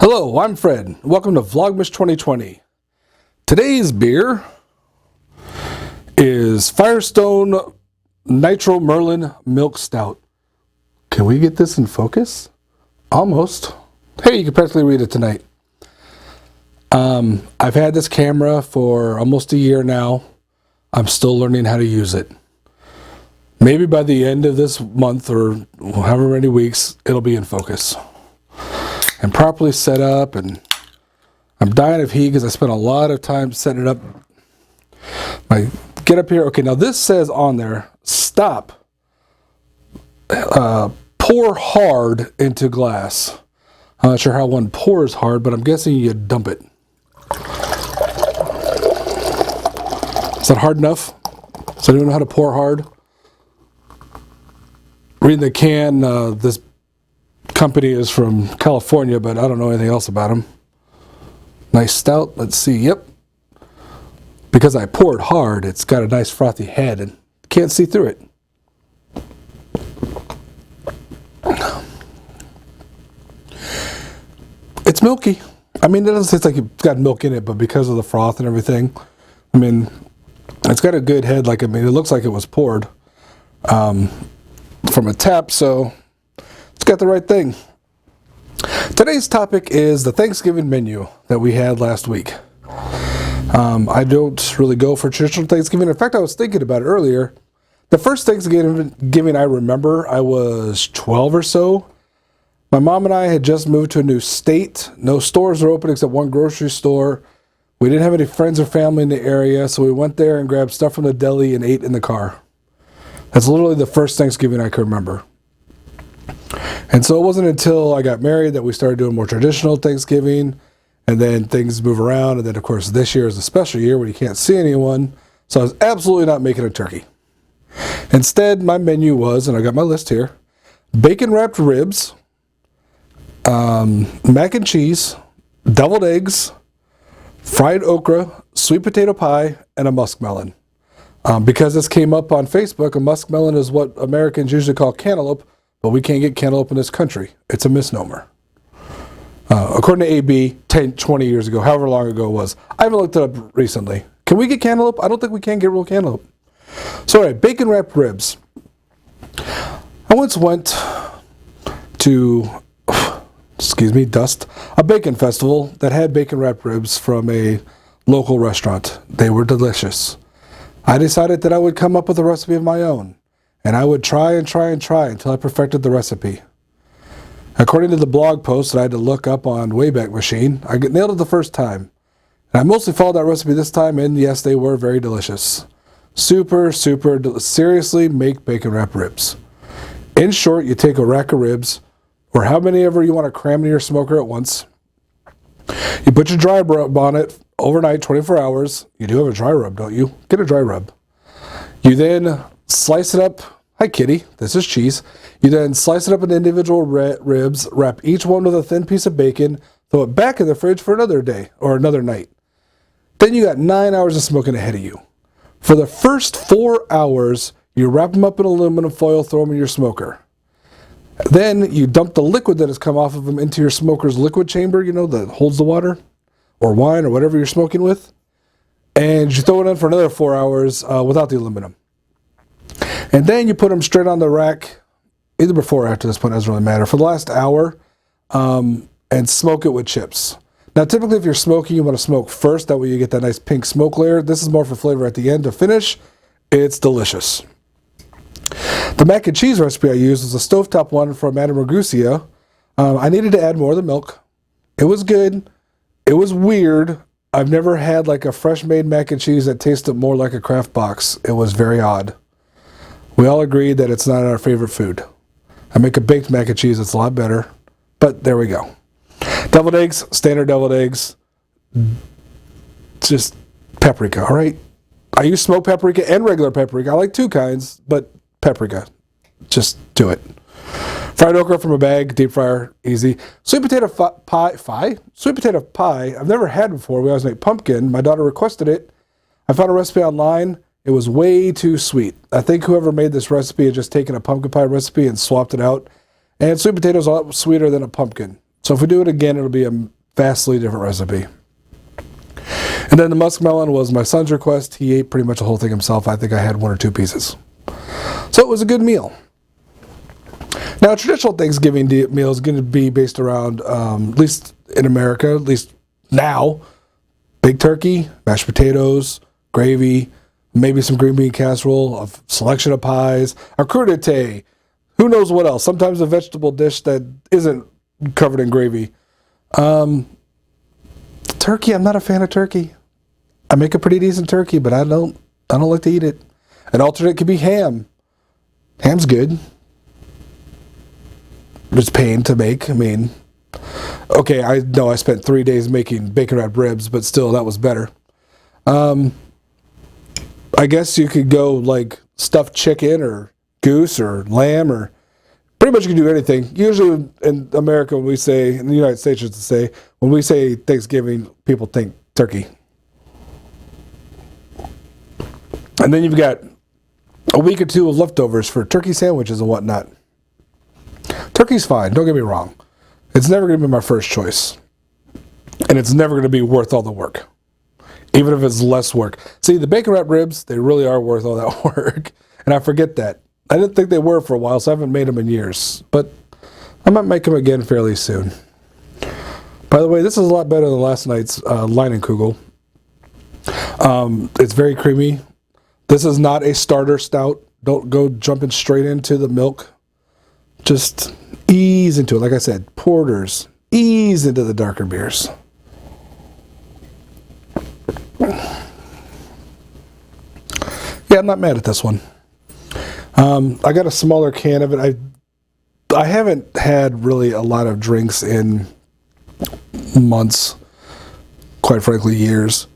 Hello, I'm Fred. Welcome to Vlogmas 2020. Today's beer is Firestone Nitro Merlin Milk Stout. Can we get this in focus? Almost. Hey, you can practically read it tonight. I've had this camera for almost a year now. I'm still learning how to use it. Maybe by the end of this month or however many weeks, it'll be in focus and properly set up, and I'm dying of heat because I spent a lot of time setting it up. I get up here. Okay, now this says on there, stop, pour hard into glass. I'm not sure how one pours hard, but I'm guessing you dump it. Is that hard enough? Does anyone know how to pour hard? Reading the can, this company is from California, but I don't know anything else about them. Nice stout. Let's see. Yep. Because I poured hard, it's got a nice frothy head and can't see through it. It's milky. I mean, it doesn't taste like it's got milk in it, but because of the froth and everything, I mean, it's got a good head. Like, I mean, it looks like it was poured from a tap, so it's got the right thing. Today's topic is the Thanksgiving menu that we had last week. I don't really go for traditional Thanksgiving. In fact, I was thinking about it earlier. The first Thanksgiving I remember, I was 12 or so. My mom and I had just moved to a new state. No stores were open except one grocery store. We didn't have any friends or family in the area, so we went there and grabbed stuff from the deli and ate in the car. That's literally the first Thanksgiving I can remember. And so it wasn't until I got married that we started doing more traditional Thanksgiving, and then things move around, and then of course this year is a special year when you can't see anyone, so I was absolutely not making a turkey. Instead, my menu was, and I got my list here, bacon wrapped ribs, mac and cheese, deviled eggs, fried okra, sweet potato pie, and a muskmelon. Because this came up on Facebook, a muskmelon is what Americans usually call cantaloupe, but we can't get cantaloupe in this country. It's a misnomer. According to AB, 10, 20 years ago, however long ago it was. I haven't looked it up recently. Can we get cantaloupe? I don't think we can get real cantaloupe. So anyway, bacon wrapped ribs. I once went to, a bacon festival that had bacon wrapped ribs from a local restaurant. They were delicious. I decided that I would come up with a recipe of my own, and I would try until I perfected the recipe. According to the blog post that I had to look up on Wayback Machine, I nailed it the first time. And I mostly followed that recipe this time, and yes, they were very delicious. Seriously, make bacon wrapped ribs. In short, you take a rack of ribs, or how many ever you want to cram in your smoker at once. You put your dry rub on it overnight, 24 hours. You do have a dry rub, don't you? Get a dry rub. You then slice it up. Hi, kitty. This is cheese. You then slice it up into individual ribs, wrap each one with a thin piece of bacon, throw it back in the fridge for another day or another night. Then you got 9 hours of smoking ahead of you. For the first 4 hours, you wrap them up in aluminum foil, throw them in your smoker. Then you dump the liquid that has come off of them into your smoker's liquid chamber, you know, that holds the water or wine or whatever you're smoking with. And you throw it in for another 4 hours without the aluminum. And then you put them straight on the rack, either before or after this point, doesn't really matter, for the last hour, and smoke it with chips. Now, typically if you're smoking, you want to smoke first. That way you get that nice pink smoke layer. This is more for flavor at the end to finish. It's delicious. The mac and cheese recipe I used was a stovetop one from Madame Ragusa. I needed to add more of the milk. It was good. It was weird. I've never had like a fresh made mac and cheese that tasted more like a Kraft box. It was very odd. We all agreed that it's not our favorite food. I make a baked mac and cheese. It's a lot better. But there we go. Deviled eggs, standard deviled eggs. Just paprika, all right? I use smoked paprika and regular paprika. I like two kinds, but paprika. Just do it. Fried okra from a bag, deep fryer, easy. Sweet potato pie? Sweet potato pie, I've never had before. We always make pumpkin. My daughter requested it. I found a recipe online. It was way too sweet. I think whoever made this recipe had just taken a pumpkin pie recipe and swapped it out. And sweet potatoes are a lot sweeter than a pumpkin. So if we do it again, it'll be a vastly different recipe. And then the muskmelon was my son's request. He ate pretty much the whole thing himself. I think I had 1 or 2 pieces. So it was a good meal. Now, a traditional Thanksgiving meal is going to be based around, at least in America, at least now, big turkey, mashed potatoes, gravy, maybe some green bean casserole, a selection of pies, a crudité, who knows what else. Sometimes a vegetable dish that isn't covered in gravy. Turkey, I'm not a fan of turkey. I make a pretty decent turkey, but I don't like to eat it. An alternate could be ham. Ham's good. It's pain to make. I mean, okay, I know I spent 3 days making bacon wrapped ribs, but still, that was better. I guess you could go like stuffed chicken or goose or lamb, or pretty much you can do anything. Usually in America, when we say, in the United States, just to say, when we say Thanksgiving, people think turkey. And then you've got a week or 2 of leftovers for turkey sandwiches and whatnot. Turkey's fine, don't get me wrong. It's never going to be my first choice. And it's never going to be worth all the work. Even if it's less work. See, the bacon wrapped ribs, they really are worth all that work. And I forget that. I didn't think they were for a while, so I haven't made them in years. But I might make them again fairly soon. By the way, this is a lot better than last night's Leinenkugel. It's very creamy. This is not a starter stout. Don't go jumping straight into the milk. Just ease into it. Like I said, porters. Ease into the darker beers. Yeah, I'm not mad at this one. I got a smaller can of it. I haven't had really a lot of drinks in months, quite frankly, years.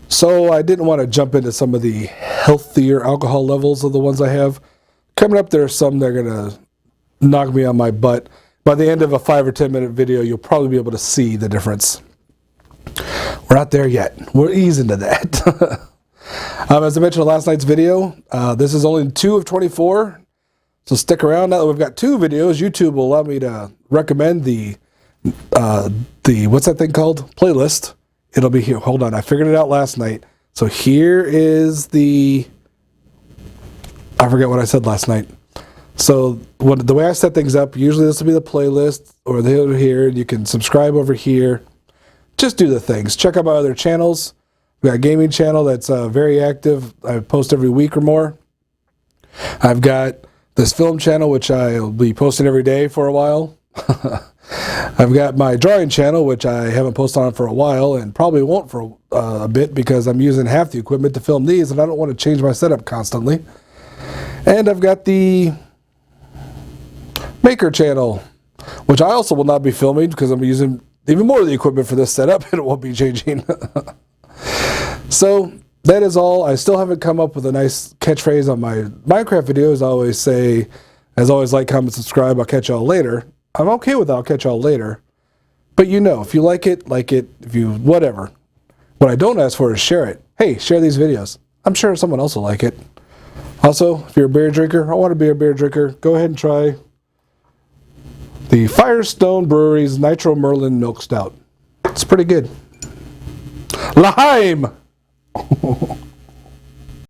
So I didn't want to jump into some of the healthier alcohol levels of the ones I have. Coming up, there are some that are going to knock me on my butt. By the end of a 5 or 10 minute video, you'll probably be able to see the difference. We're not there yet. We're easing to that. As I mentioned in last night's video, this is only 2 of 24. So stick around. Now that we've got 2 videos, YouTube will allow me to recommend the what's that thing called? Playlist. It'll be here. Hold on. I figured it out last night. So here is the... I forget what I said last night. So the way I set things up, usually this will be the playlist, or over here. You can subscribe over here. Just do the things. Check out my other channels. We've got a gaming channel that's very active. I post every week or more. I've got this film channel, which I'll be posting every day for a while. I've got my drawing channel, which I haven't posted on for a while and probably won't for a bit because I'm using half the equipment to film these and I don't want to change my setup constantly. And I've got the Maker channel, which I also will not be filming because I'm using even more of the equipment for this setup and it won't be changing. So that is all. I still haven't come up with a nice catchphrase on my Minecraft videos. I always say, as always, like, comment, subscribe. I'll catch y'all later. I'm okay with I'll catch y'all later. But you know, if you like it, if you, whatever. What I don't ask for is share it. Hey, share these videos. I'm sure someone else will like it. Also, if you're a beer drinker, I want to be a beer drinker, go ahead and try the Firestone Brewery's Nitro Merlin Milk Stout. It's pretty good. L'chaim!